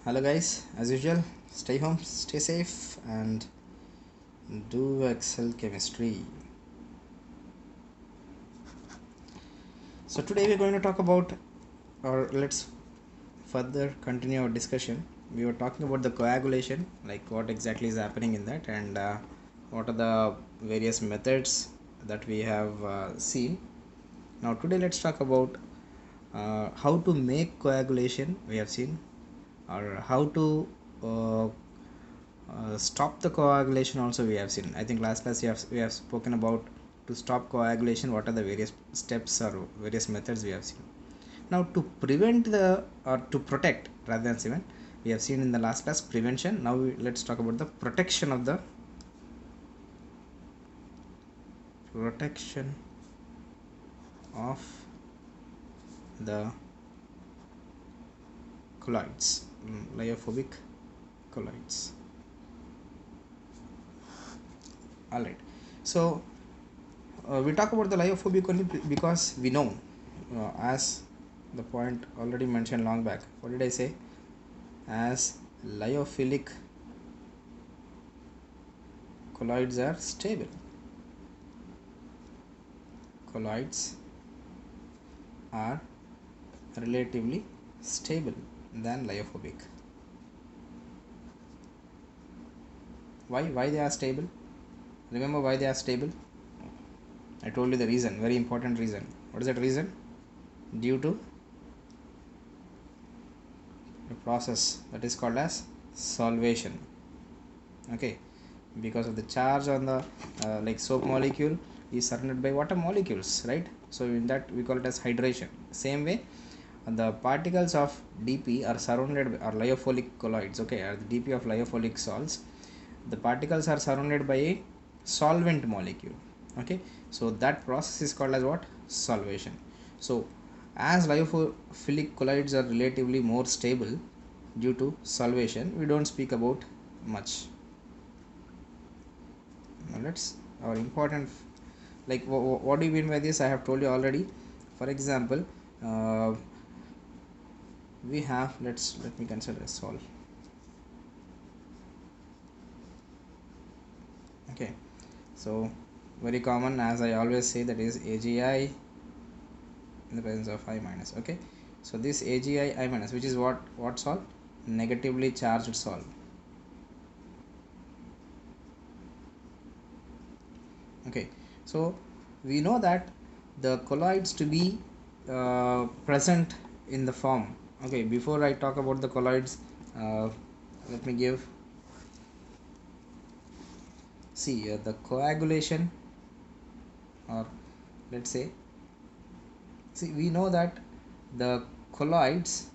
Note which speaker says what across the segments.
Speaker 1: Hello, guys. As usual, stay home, stay safe, and do Excel chemistry. So, today we're going to talk about, or let's further continue our discussion. We were talking about the coagulation, like what exactly is happening in that, and what are the various methods that we have seen. Now, today let's talk about how to make coagulation. We have seen, or how to stop the coagulation also we have seen. I think last class we have spoken about to stop coagulation, what are the various steps or various methods we have seen. Now to prevent the or to protect rather than prevent, we have seen in the last class prevention. Now let's talk about the protection of the colloids, lyophobic colloids. All right, so we talk about the lyophobic only because we know, as the point already mentioned long back. What did I say? As lyophilic colloids are stable. Colloids are relatively stable than lyophobic. Why they are stable? Remember why they are stable? I told you the reason, very important reason. What is that reason? Due to a process that is called as solvation. Okay, because of the charge on the like soap molecule is surrounded by water molecules, right? So in that we call it as hydration. Same way, the particles of dp are surrounded are lyophilic colloids, okay, are the dp of lyophilic salts. The particles are surrounded by a solvent molecule, okay. So that process is called as what? Solvation. So as lyophilic colloids are relatively more stable due to solvation, we don't speak about much. Now let's our important, like what do you mean by this? I have told you already. For example, we have, let me consider a sol. Okay, so very common, as I always say, that is AgI in the presence of I minus. Okay, so this AgI I minus, which is what salt? Negatively charged salt. Okay, so we know that the colloids to be present in the form. Okay, before I talk about the colloids, let me give, see, the coagulation, or let's say, see, we know that the colloids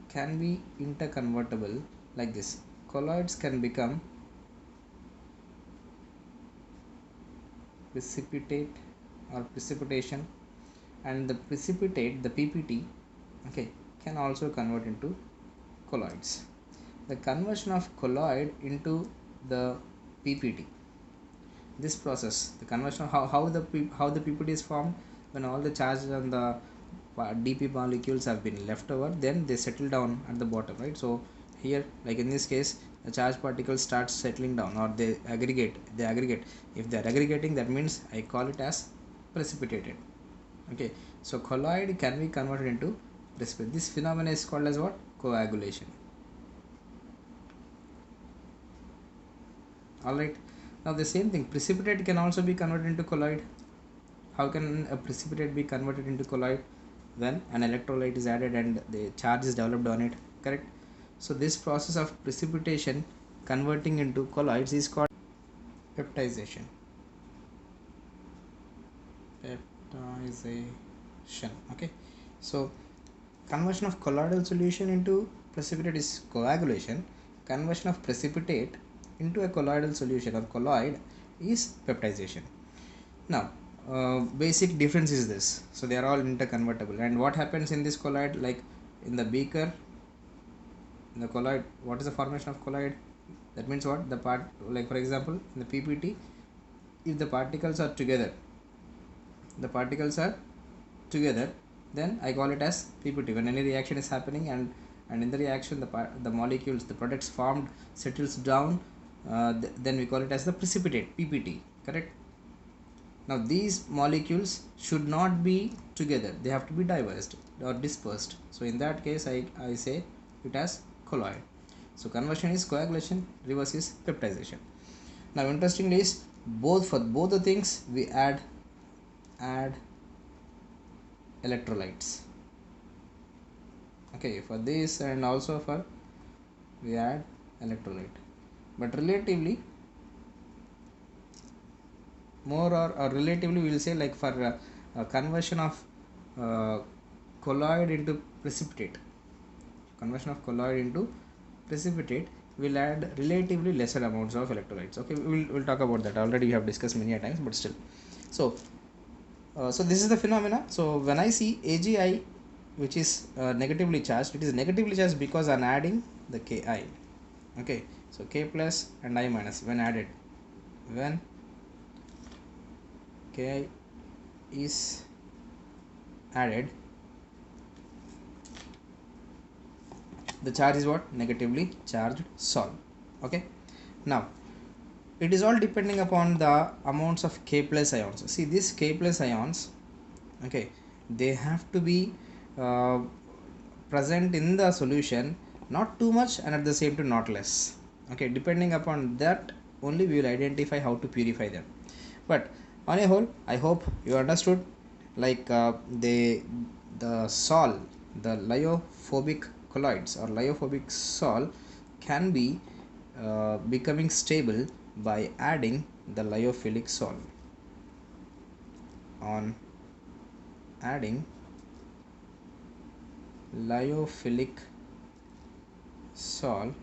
Speaker 1: can be interconvertible like this. Colloids can become precipitate or precipitation, and the precipitate, the PPT, okay, can also convert into colloids. The conversion of colloid into the PPT, this process, the conversion, how the PPT is formed, when all the charges on the dp molecules have been left over, then they settle down at the bottom, right? So here, like in this case, the charged particles start settling down, or they aggregate. If they are aggregating, that means I call it as precipitated. Okay, so colloid can be converted into precipitate. This phenomenon is called as what? Coagulation. All right, now the same thing, precipitate can also be converted into colloid. How can a precipitate be converted into colloid? When an electrolyte is added and the charge is developed on it, correct? So this process of precipitation converting into colloids is called peptization. Okay, so conversion of colloidal solution into precipitate is coagulation. Conversion of precipitate into a colloidal solution or colloid is peptization. Now basic difference is this. So they are all interconvertible, and what happens in this colloid, like in the beaker, in the colloid, what is the formation of colloid? That means what? The part, like for example in the PPT, if the particles are together, then I call it as PPT. When any reaction is happening and in the reaction the molecules, the products formed settles down, then we call it as the precipitate, PPT, correct? Now these molecules should not be together, they have to be dispersed or dispersed. So in that case I say it as colloid. So conversion is coagulation, reverse is peptidization. Now interestingly is for both the things we add electrolytes. Okay, for this and also for we add electrolyte, but relatively more or relatively we will say, like for conversion of colloid into precipitate, we'll add relatively lesser amounts of electrolytes. Okay, we'll talk about that. Already we have discussed many times, but still. So this is the phenomena. So when I see AgI which is negatively charged, it is negatively charged because I'm adding the Ki. Okay, so K plus and I minus when added, when Ki is added, the charge is what? Negatively charged sol. Okay, now it is all depending upon the amounts of K plus ions. See, these K plus ions, okay, they have to be present in the solution, not too much and at the same time not less. Okay, depending upon that only we will identify how to purify them. But on a whole, I hope you understood, like the sol, the lyophobic colloids or lyophobic sol can be becoming stable by adding the lyophilic sol. On adding lyophilic sol,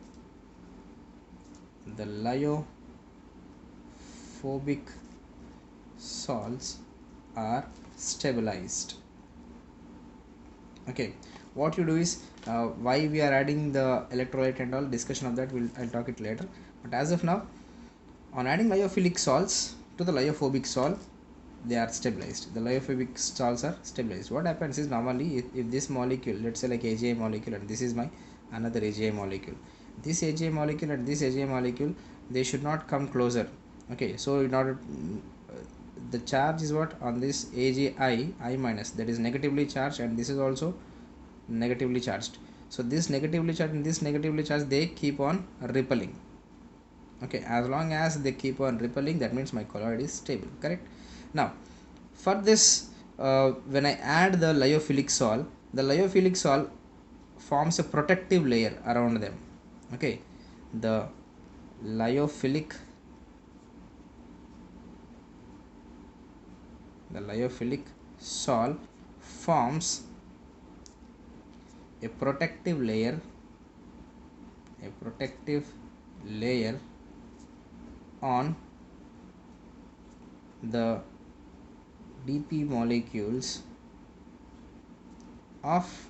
Speaker 1: the lyophobic sols are stabilized. Okay, what you do is why we are adding the electrolyte and all, discussion of that I'll talk it later. But as of now, on adding lyophilic sols to the lyophobic sol, they are stabilized. The lyophobic sols are stabilized. What happens is, normally if this molecule, let's say like AgI molecule, and this is my another AgI molecule, this AgI molecule and this AgI molecule, they should not come closer. Okay, so in order the charge is what on this AgI, I minus, that is negatively charged, and this is also negatively charged. So this negatively charged and this negatively charged, they keep on repelling. Okay, as long as they keep on repelling, that means my colloid is stable, correct? Now for this when I add the lyophilic sol, the lyophilic sol forms a protective layer around them. Okay, the lyophilic sol forms a protective layer on the dp molecules of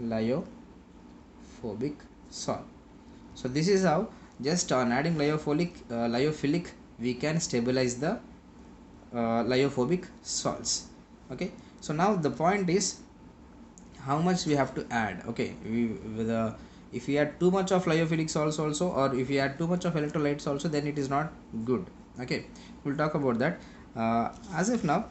Speaker 1: lyophobic sol. So this is how, just on adding lyophilic we can stabilize the lyophobic sols. Okay, so now the point is how much we have to add. Okay, if we add too much of lyophilic sols also, or if we add too much of electrolytes also, then it is not good. Okay, we'll talk about that. As of now,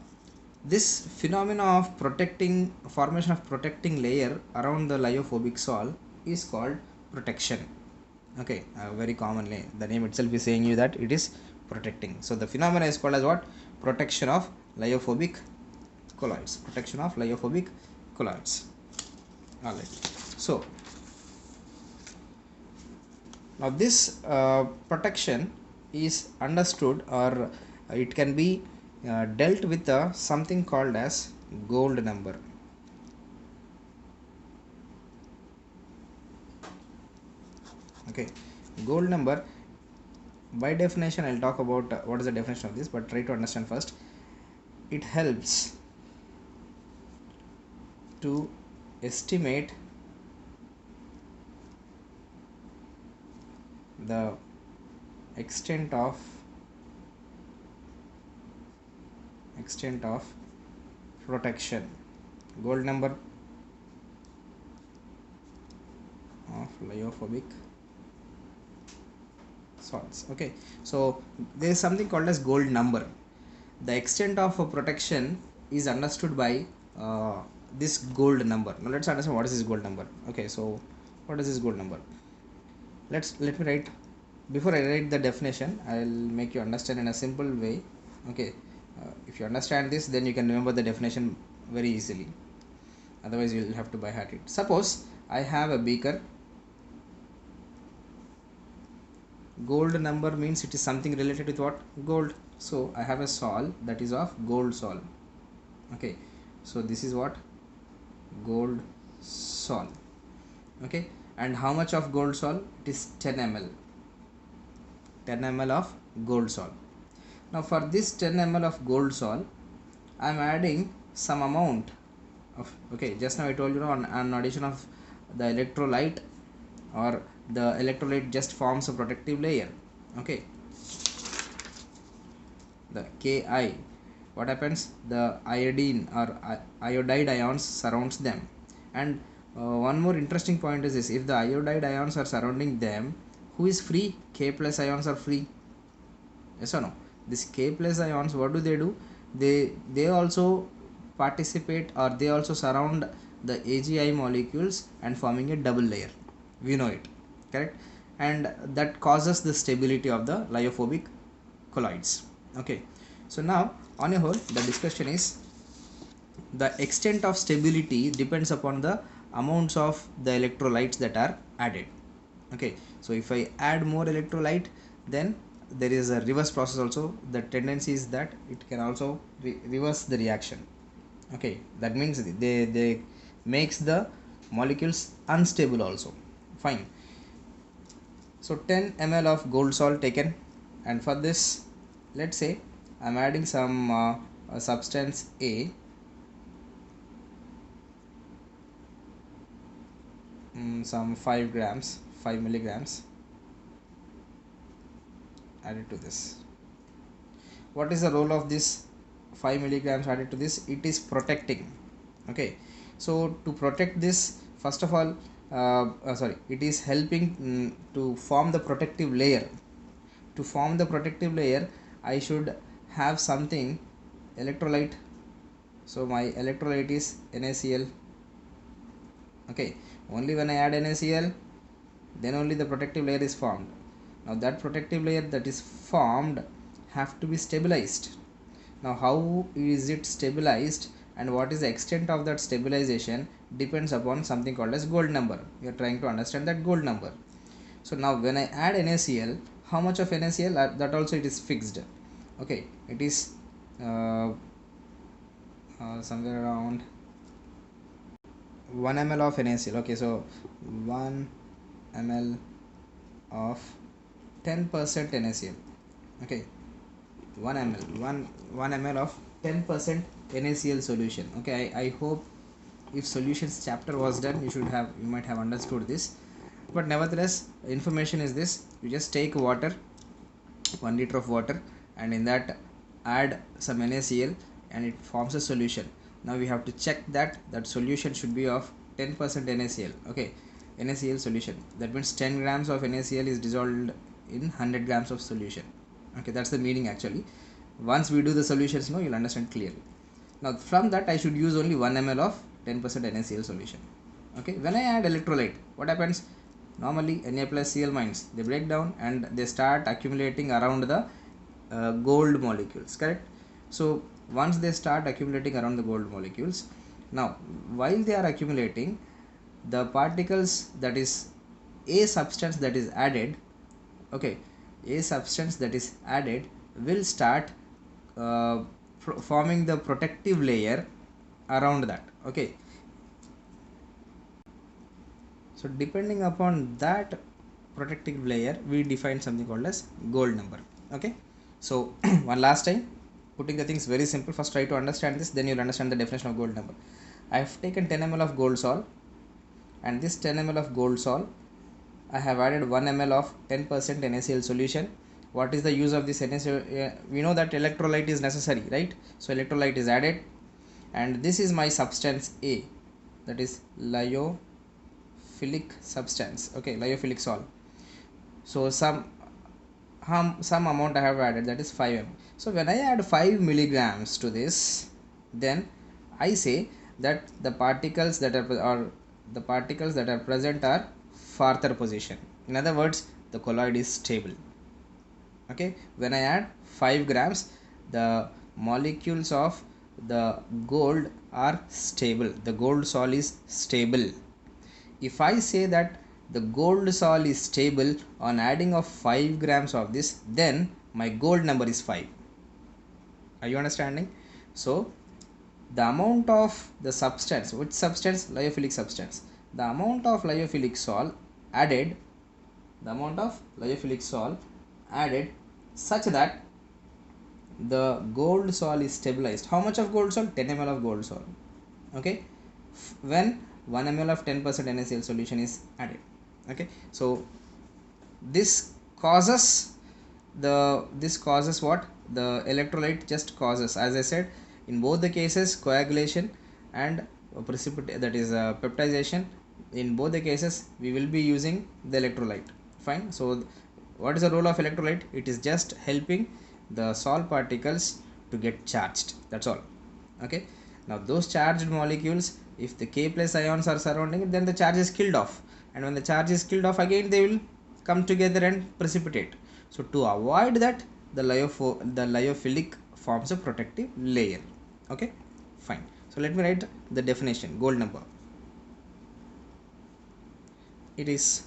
Speaker 1: this phenomena of formation of protecting layer around the lyophobic sol is called protection. Okay, very commonly the name itself is saying you that it is protecting. So the phenomena is called as what? Protection of lyophobic colloids. Alright, so now this protection is understood, or it can be dealt with something called as gold number. Okay, gold number, by definition I'll talk about what is the definition of this, but try to understand first. It helps to estimate the extent of protection gold number of lyophobic salts. Okay, so there is something called as gold number. The extent of protection is understood by this gold number. Now let's understand what is this gold number. Okay, so what is this gold number? Let me write. Before I write the definition, I'll make you understand in a simple way. Okay, if you understand this, then you can remember the definition very easily. Otherwise, you'll have to by heart it. Suppose I have a beaker. Gold number means it is something related with what? Gold. So I have a sol that is of gold sol. Okay, so this is what? Gold sol. Okay, and how much of gold sol? It is 10 ml. 10 ml of gold sol. Now for this 10 ml of gold sol, I am adding some amount of, okay, just now I told you on an addition of the electrolyte, or the electrolyte just forms a protective layer. Okay, the Ki, what happens? The iodine or iodide ions surrounds them. And one more interesting point is this: if the iodide ions are surrounding them, who is free? K plus ions are free. Yes or no? This K plus ions, what do? They also participate, or they also surround the AgI molecules and forming a double layer. We know it, correct? And that causes the stability of the lyophobic colloids. Okay, so now on a whole, the discussion is the extent of stability depends upon the amounts of the electrolytes that are added. Okay, so if I add more electrolyte, then there is a reverse process also. The tendency is that it can also reverse the reaction. Okay, that means they makes the molecules unstable also. Fine. So 10 ml of gold salt taken, and for this, let's say I'm adding some substance A, some 5 milligrams added to this. What is the role of this 5 milligrams added to this? It is protecting. Okay, so to protect this, first of all, it is helping to form the protective layer. To form the protective layer, I should have something electrolyte. So my electrolyte is NaCl. Okay, only when I add NaCl, then only the protective layer is formed. Now that protective layer that is formed have to be stabilized. Now how is it stabilized, and what is the extent of that stabilization depends upon something called as gold number. We are trying to understand that gold number. So now when I add NaCl, how much of NaCl, that also it is fixed. Okay, it is somewhere around 1 ml of NaCl. Okay, so 1 ml of 10% NaCl. Okay, 1 ml of 10% NaCl solution. Okay, I hope if solutions chapter was done, you might have understood this. But nevertheless, information is this: you just take water, 1 liter of water, and in that add some NaCl, and it forms a solution. Now we have to check that solution should be of 10% NaCl. Okay, NaCl solution, that means 10 grams of NaCl is dissolved in 100 grams of solution. Okay, that's the meaning actually. Once we do the solutions, you'll understand clearly. Now from that, I should use only 1 ml of 10% NaCl solution. Okay, when I add electrolyte, what happens? Normally Na plus Cl minus, they break down and they start accumulating around the gold molecules, correct? So once they start accumulating around the gold molecules, now while they are accumulating, the particles, that is a substance that is added, okay, a substance that is added will start forming the protective layer around that. Okay, so depending upon that protective layer, we define something called as gold number. Okay, so one last time, putting the things very simple. First try to understand this, then you'll understand the definition of gold number. I have taken 10 ml of gold sol, and this 10 ml of gold sol, I have added 1 ml of 10% NaCl solution. What is the use of this NaCl? We know that electrolyte is necessary, right? So electrolyte is added, and this is my substance A, that is lyophilic substance. Okay, lyophilic salt. So some amount I have added, that is 5 ml. So when I add 5 milligrams to this, then I say that the particles that are present are farther position. In other words, the colloid is stable. Okay, when I add 5 grams, the molecules of the gold are stable. The gold sol is stable. If I say that the gold sol is stable on adding of 5 grams of this, then my gold number is 5. Are you understanding? So the amount of the substance, which substance? Lyophilic substance. The amount of lyophilic salt added, such that the gold sol is stabilized. How much of gold sol? 10 ml of gold sol. Okay, when 1 ml of 10% NaCl solution is added. Okay, so this causes what? The electrolyte just causes, as I said, in both the cases, coagulation and precipitate, that is peptidization. In both the cases we will be using the electrolyte. Fine. So what is the role of electrolyte? It is just helping the salt particles to get charged, that's all. Okay, now those charged molecules, if the K plus ions are surrounding it, then the charge is killed off, and when the charge is killed off, again they will come together and precipitate. So to avoid that, the lyophilic forms a protective layer. Okay, fine. So let me write the definition. Gold number, it is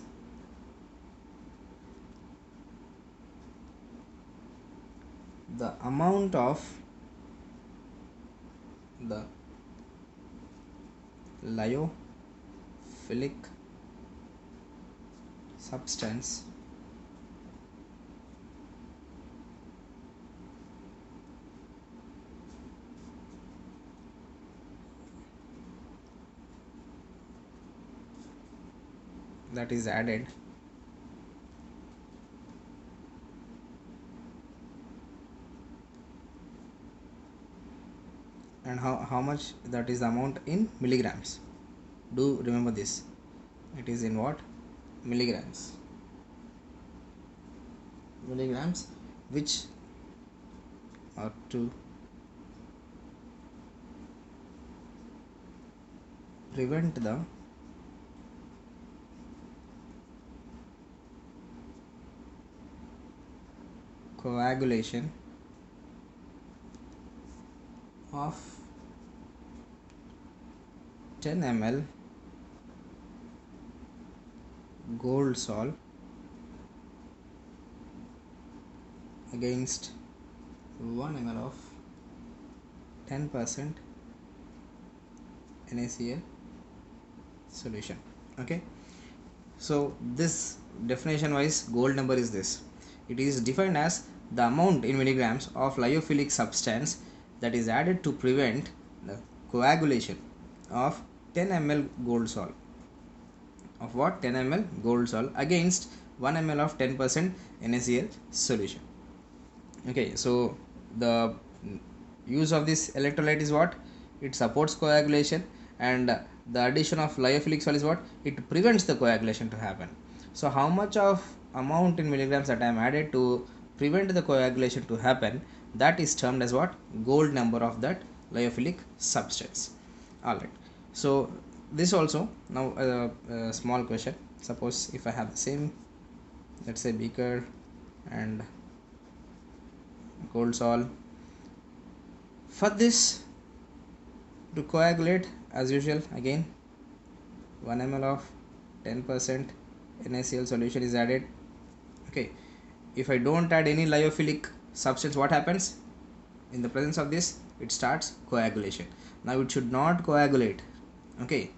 Speaker 1: the amount of the lyophilic substance that is added and how much, that is the amount in milligrams. Do remember this, it is in what? Milligrams, which are to prevent the coagulation of 10 ml gold sol against 1 ml of 10% NaCl solution. Okay, so this definition wise, gold number is this. It is defined as the amount in milligrams of lyophilic substance that is added to prevent the coagulation of 10 ml gold sol, of what? 10 ml gold sol against 1 ml of 10% NaCl solution. Okay, so the use of this electrolyte is what? It supports coagulation, and the addition of lyophilic salt is what? It prevents the coagulation to happen. So how much of amount in milligrams that I am added to prevent the coagulation to happen, that is termed as what? Gold number of that lyophilic substance. Alright, so this also, now a small question. Suppose if I have the same, let's say, beaker and gold sol. For this to coagulate, as usual, again 1 ml of 10% NaCl solution is added. Okay, if I don't add any lyophilic substance, what happens? In the presence of this, it starts coagulation. Now it should not coagulate. Okay,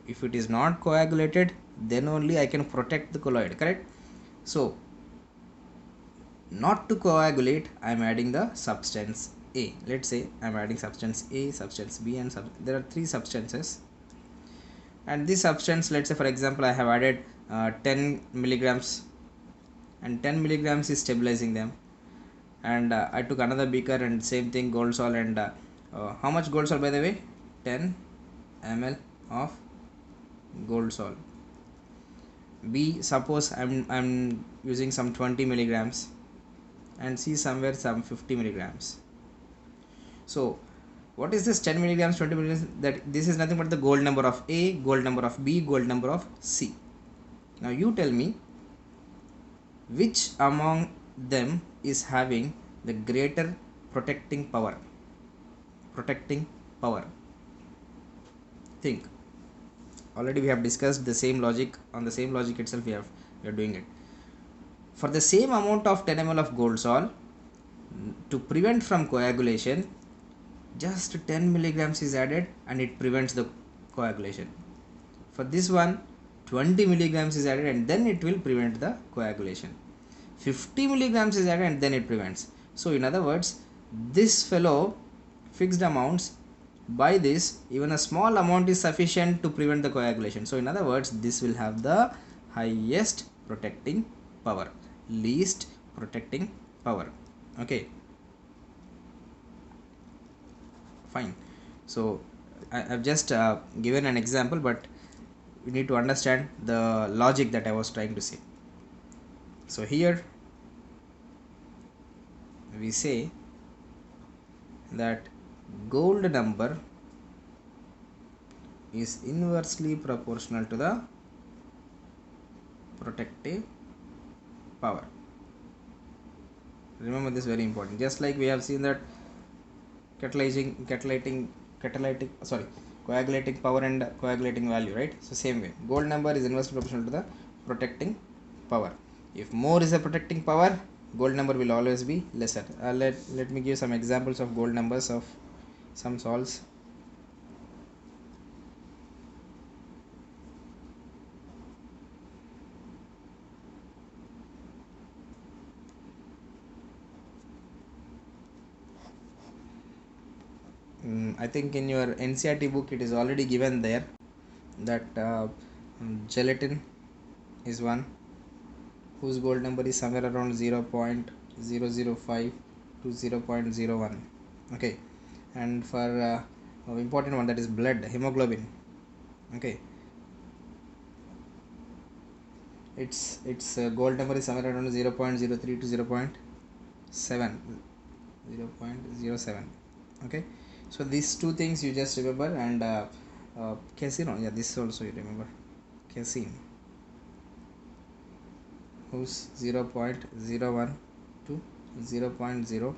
Speaker 1: if it is not coagulated, then only I can protect the colloid, correct? So not to coagulate, I am adding the substance A. Let's say I am adding substance A, substance B, and there are 3 substances. And this substance, let's say for example, I have added 10 milligrams, and 10 milligrams is stabilizing them. And I took another beaker and same thing, gold sol, and how much gold sol, by the way? 10 ml of gold salt. B, suppose I'm using some 20 milligrams, and C somewhere some 50 milligrams. So what is this 10 milligrams, 20 milligrams? That this is nothing but the gold number of A, gold number of B, gold number of C. Now you tell me which among them is having the greater protecting power. Protecting power. Think. Already we have discussed the same logic. On the same logic itself we are doing it. For the same amount of 10 ml of gold salt, to prevent from coagulation, just 10 milligrams is added and it prevents the coagulation. For this one, 20 milligrams is added and then it will prevent the coagulation. 50 milligrams is added and then it prevents. So in other words, this fellow fixed amounts, by this even a small amount is sufficient to prevent the coagulation. So in other words, this will have the highest protecting power, least protecting power. Okay, fine. So I've just given an example, but you need to understand the logic that I was trying to say. So here we say that gold number is inversely proportional to the protective power. Remember this, very important. Just like we have seen that coagulating power and coagulating value, right? So same way, gold number is inversely proportional to the protecting power. If more is a protecting power, gold number will always be lesser. Let me give some examples of gold numbers of some salts. I think in your NCERT book it is already given there that gelatin is one whose gold number is somewhere around 0.005 to 0.01. okay, and for important one, that is blood, hemoglobin. Okay, its gold number is somewhere around 0.03 to 0.07. okay, so these two things you just remember. And casein, yeah, this also you remember, casein, who's 0.01 to 0.02.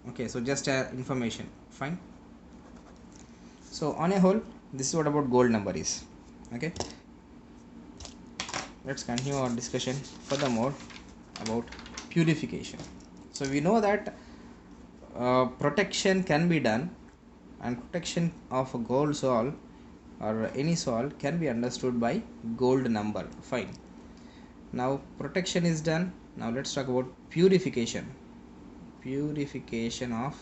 Speaker 1: okay, so just information. Fine. So on a whole, this is what about gold number is. Okay, let's continue our discussion furthermore about purification. So we know that protection can be done, and protection of a gold salt or any salt can be understood by gold number. Fine. Now protection is done. Now let's talk about purification. Purification of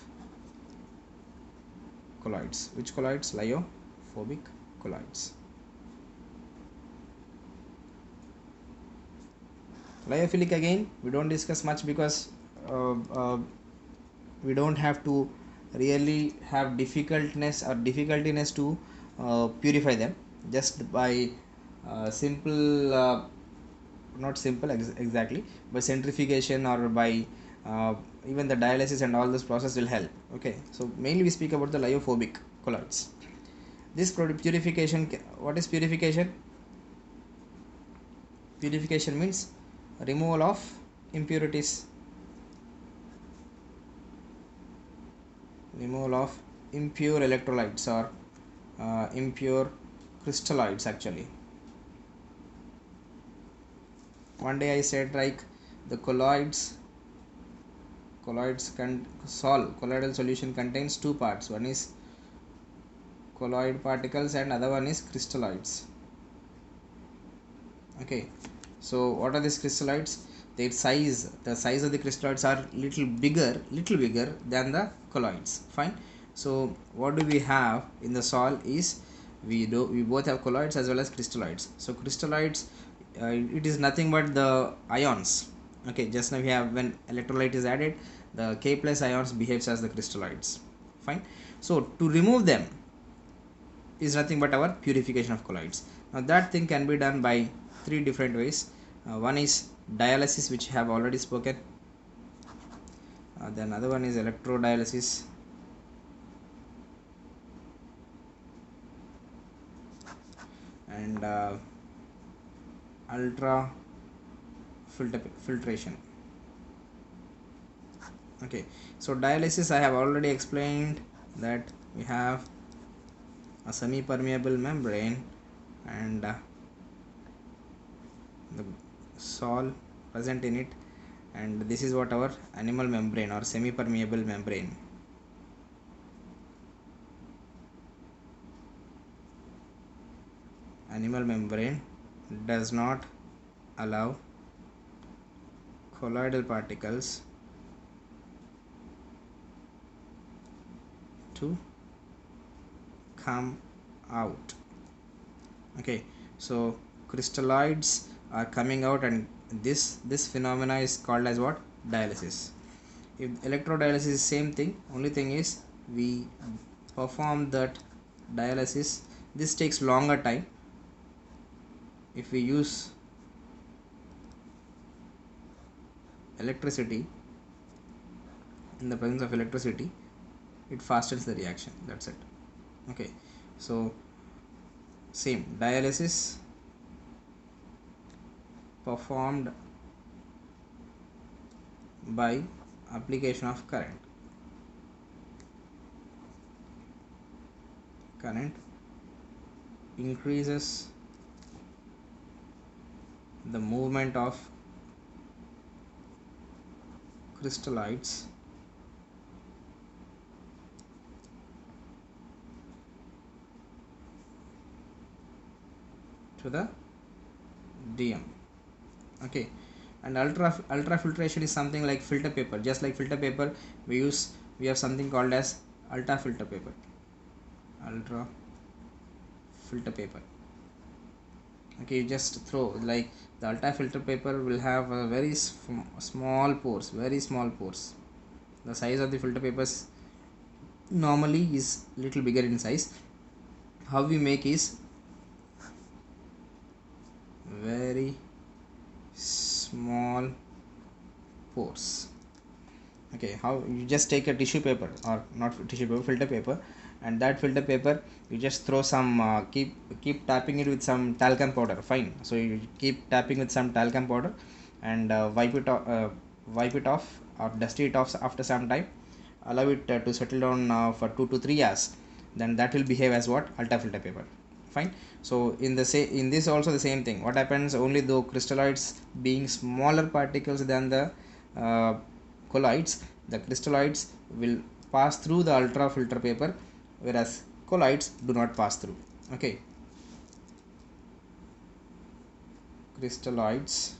Speaker 1: colloids. Which colloids? Lyophobic colloids. Lyophilic, again we don't discuss much because we don't have to really have difficultiness to purify them. Just by simple not simple exactly, by centrifugation or by even the dialysis and all this process will help. Okay, so mainly we speak about the lyophobic colloids. This purification, what is purification? Purification means removal of impurities, removal of impure electrolytes or impure crystalloids. Actually, one day I said like the colloidal solution contains two parts. One is colloid particles and other one is crystalloids. Okay, so what are these crystalloids? The size of the crystalloids are little bigger than the colloids. Fine. So what do we have in the salt is we both have colloids as well as crystalloids. So crystalloids, it is nothing but the ions. Okay, just now we have, when electrolyte is added, the K plus ions behaves as the crystalloids. Fine. So to remove them, is nothing but our purification of colloids. Now that thing can be done by three different ways. One is dialysis, which I have already spoken. The another one is electrodialysis, and ultra filtration. Okay, so dialysis I have already explained that we have a semi-permeable membrane and the sol present in it, and this is what our animal membrane or semi-permeable membrane. Animal membrane does not allow colloidal particles to come out. Okay, so crystalloids are coming out, and this phenomena is called as what? Dialysis. If electrodialysis is same thing, only thing is we perform that dialysis. This takes longer time. If we use electricity, in the presence of electricity, it fastens the reaction. That's it. Okay, so same dialysis performed by application of current. Current increases the movement of crystalloids to the DM. Okay, and ultrafiltration is something like filter paper. Just like filter paper, we have something called as ultra filter paper. Ultra filter paper. Okay, you just throw, like the ultra filter paper will have a very small pores, very small pores. The size of the filter papers normally is little bigger in size. How we make is very small pores. Okay, how you just take a tissue paper, or not tissue paper, filter paper, and that filter paper you just throw some keep tapping it with some talcum powder. Fine, so you keep tapping with some talcum powder and wipe it off or dust it off after some time. Allow it to settle down for 2 to 3 hours. Then that will behave as what? Ultra filter paper. Fine. So in this also the same thing. What happens? Only though crystalloids being smaller particles than the colloids, the crystalloids will pass through the ultra filter paper, whereas colloids do not pass through. Okay, crystalloids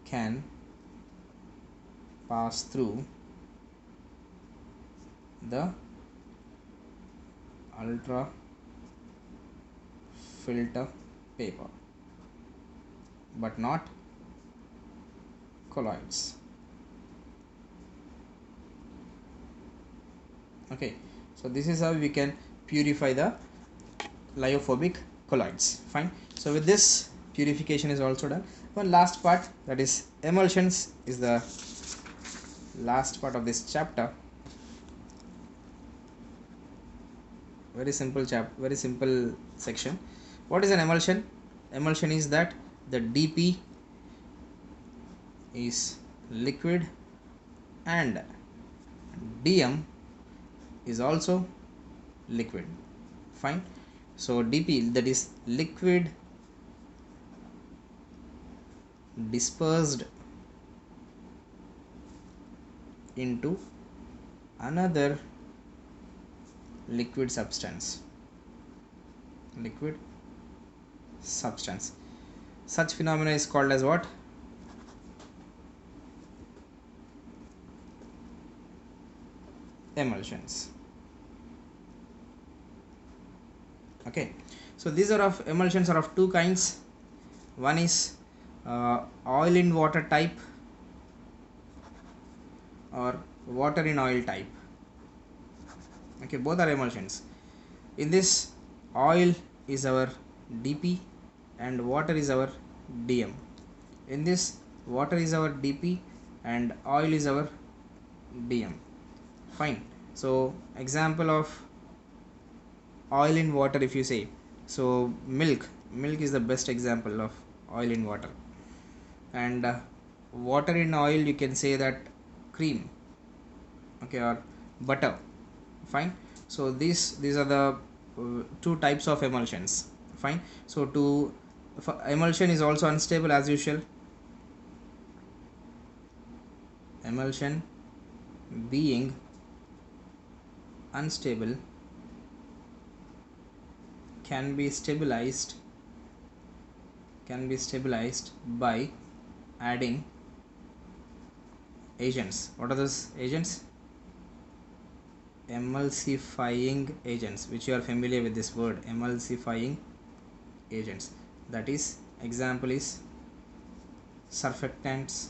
Speaker 1: can pass through the ultra filter paper, but not colloids. Okay, so this is how we can purify the lyophobic colloids. Fine. So with this, purification is also done. One last part, that is emulsions, is the last part of this chapter. Very simple section. What is an emulsion? Emulsion is that the DP is liquid and DM is also liquid. Fine. So DP, that is liquid dispersed into another liquid substance. Such phenomena is called as what? Emulsions. Okay, so these are of emulsions are of two kinds. One is oil in water type or water in oil type. Okay, both are emulsions. In this, oil is our dp and water is our dm. In this, water is our dp and oil is our dm. Fine. So example of oil in water, if you say, so milk is the best example of oil in water. And water in oil, you can say that cream, okay, or butter. Fine. So these are the two types of emulsions. Fine. So emulsion is also unstable as usual. Emulsion being unstable can be stabilized by adding agents. What are those agents? Emulsifying agents, which you are familiar with this word, emulsifying agents. That is, example is surfactants.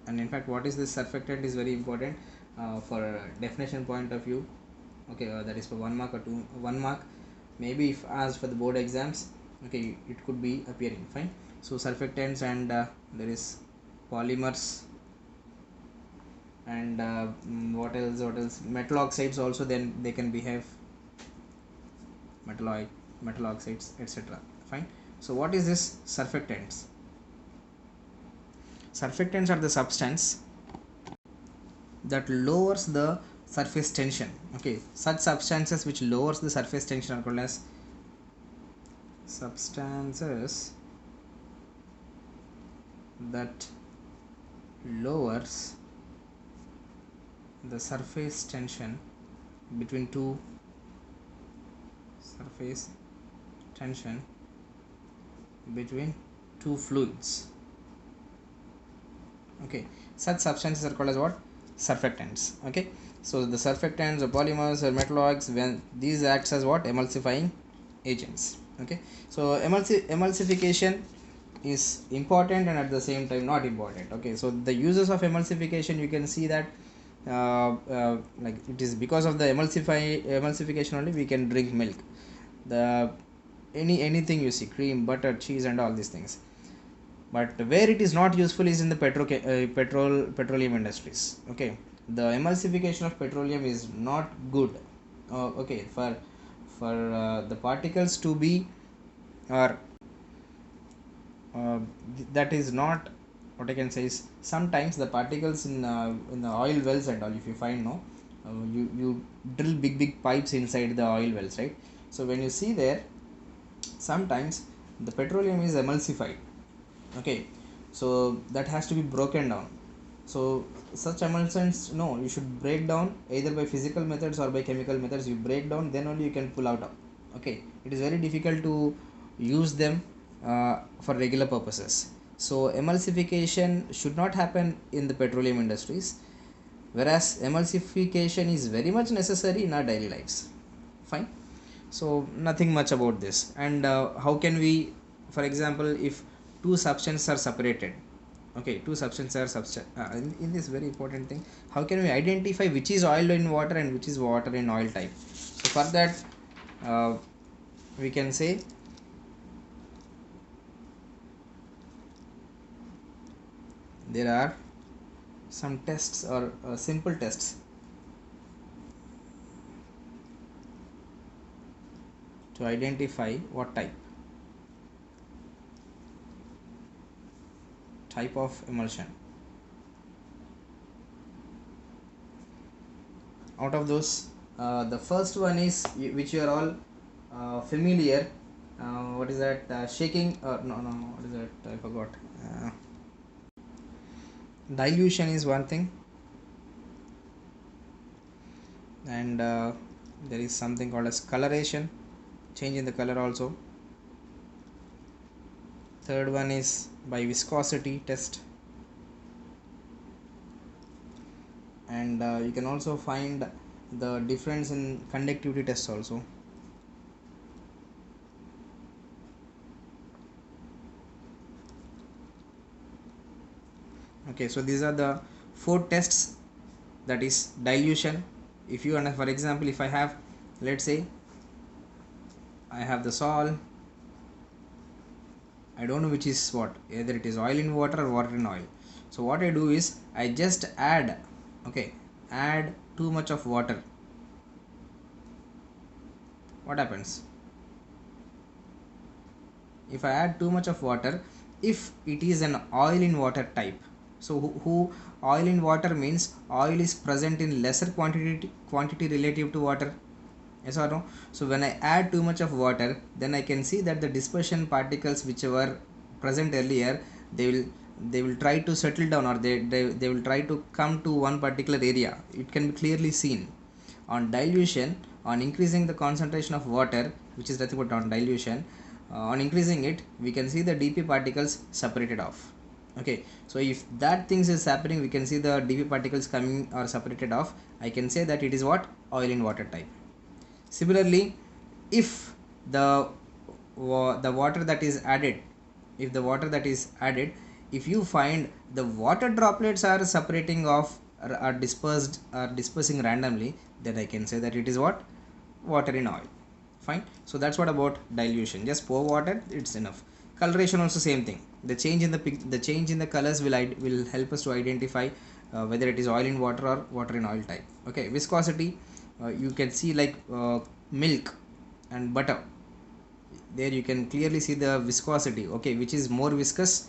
Speaker 1: And in fact, what is this surfactant is very important for definition point of view. Okay, that is for 1 mark or 1 mark. Maybe if asked for the board exams, okay, it could be appearing. Fine. So surfactants, and there is polymers, and what else, metal oxides also, then they can behave, metal oxides, etc. Fine. So what is this surfactants? Surfactants are the substance that lowers the surface tension. Okay, such substances which lowers the surface tension are called as substances that lowers the surface tension between two fluids. Okay, such substances are called as what? Surfactants. Okay, so the surfactants or polymers or metal oxides, when these acts as what? Emulsifying agents. Okay, so emulsification is important and at the same time not important. Okay, so the uses of emulsification, you can see that like it is because of the emulsification only we can drink milk, the anything you see, cream, butter, cheese and all these things. But where it is not useful is in the petroleum industries. Okay, the emulsification of petroleum is not good. Okay, for the particles to be, or that is not, what I can say is, sometimes the particles in the oil wells and all, if you find, no, you drill big pipes inside the oil wells, right? So when you see there, sometimes the petroleum is emulsified. Okay, so that has to be broken down. So such emulsions, no, you should break down either by physical methods or by chemical methods. You break down, then only you can pull out. Okay, it is very difficult to use them for regular purposes. So emulsification should not happen in the petroleum industries, whereas emulsification is very much necessary in our daily lives. Fine. So nothing much about this. And how can we, for example, if two substances are separated, okay, two substances are in this very important thing, how can we identify which is oil in water and which is water in oil type? So for that, we can say there are some tests, or simple tests to identify what type of emulsion. Out of those, the first one is, which you are all familiar, what is that, shaking, no, what is that, I forgot. Dilution is one thing, and there is something called as coloration, change in the color also. Third one is by viscosity test, and you can also find the difference in conductivity test also. Okay, so these are the 4 tests. That is dilution. If you, for example, if I have let's say I have the sol. I don't know which is what, either it is oil in water or water in oil. So what I do is I just add, okay, add too much of water. What happens if I add too much of water? If it is an oil in water type, so who oil in water means oil is present in lesser quantity relative to water, yes or no? So when I add too much of water, then I can see that the dispersion particles which were present earlier, they will try to settle down, or they will try to come to one particular area. It can be clearly seen. On dilution, on increasing the concentration of water, which is nothing but on dilution, on increasing it, we can see the dp particles separated off. Okay, so if that things is happening, we can see the dp particles coming or separated off. I can say that it is what, oil in water type. Similarly, if the water that is added, if you find the water droplets are separating off, or are dispersing randomly, then I can say that it is what, water in oil. Fine. So that's what about dilution. Just pour water, it's enough. Coloration also same thing. The change in the colors will help us to identify whether it is oil in water or water in oil type. Okay. Viscosity, you can see like milk and butter. There you can clearly see the viscosity. Okay, which is more viscous?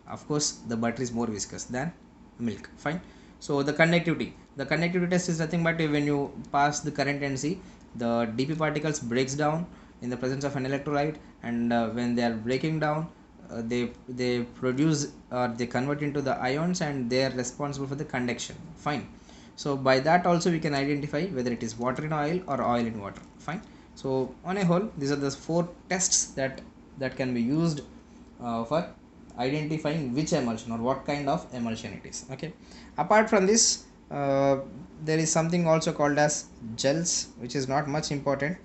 Speaker 1: Of course, the butter is more viscous than milk. Fine. So the conductivity test is nothing but when you pass the current and see the dp particles breaks down in the presence of an electrolyte, and when they are breaking down, they produce, or they convert into the ions, and they are responsible for the conduction. Fine. So by that also we can identify whether it is water in oil or oil in water. Fine. So on a whole, these are the 4 tests that can be used for identifying which emulsion or what kind of emulsion it is. Okay. Apart from this, there is something also called as gels, which is not much important.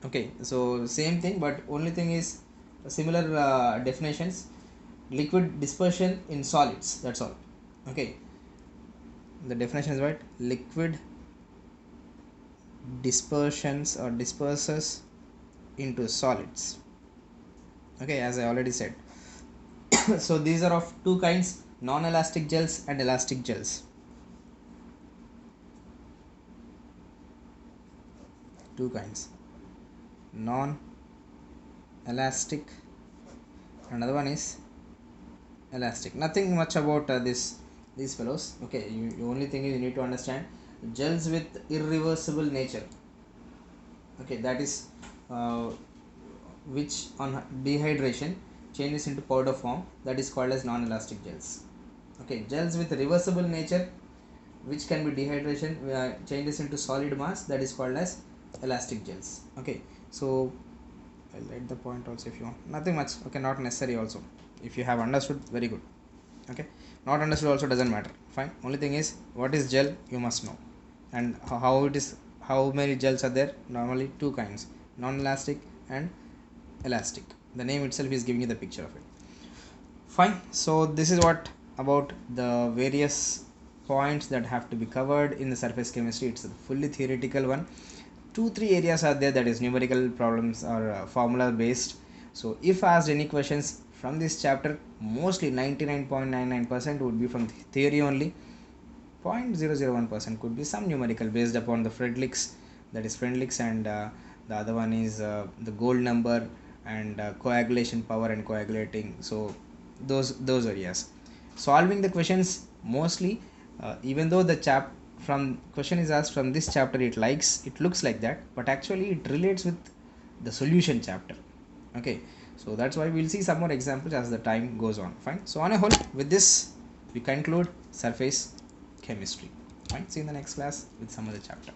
Speaker 1: Okay, so same thing, but only thing is similar definitions. Liquid dispersion in solids, that's all. Okay, the definition is right, liquid dispersions or disperses into solids. Okay, as I already said. So these are of 2 kinds, non-elastic gels and elastic gels. 2 kinds, non-elastic, another one is elastic. Nothing much about these fellows. Okay, you only thing is you need to understand gels with irreversible nature. Okay, that is which on dehydration changes into powder form, that is called as non-elastic gels. Okay, gels with reversible nature, which can be dehydration changes into solid mass, that is called as elastic gels. Okay, so I'll write the point also if you want. Nothing much. Okay, not necessary also. If you have understood, very good. Okay, not understood also doesn't matter. Fine. Only thing is, what is gel you must know, and how it is, how many gels are there. Normally 2 kinds, non-elastic and elastic. The name itself is giving you the picture of it. Fine. So this is what about the various points that have to be covered in the surface chemistry. It's a fully theoretical one. 2-3 areas are there, that is numerical problems or formula based. So if asked any questions from this chapter, mostly 99.99% would be from theory only. 0.001% could be some numerical based upon the Friedrichs, that is Friedrichs, and the other one is the gold number and coagulation power and coagulating. So those areas. Solving the questions mostly, even though the from question is asked from this chapter, it looks like that, but actually it relates with the solution chapter. Okay, so that's why we'll see some more examples as the time goes on. Fine. So on a whole, with this we conclude surface chemistry. Fine. See you in the next class with some other chapter.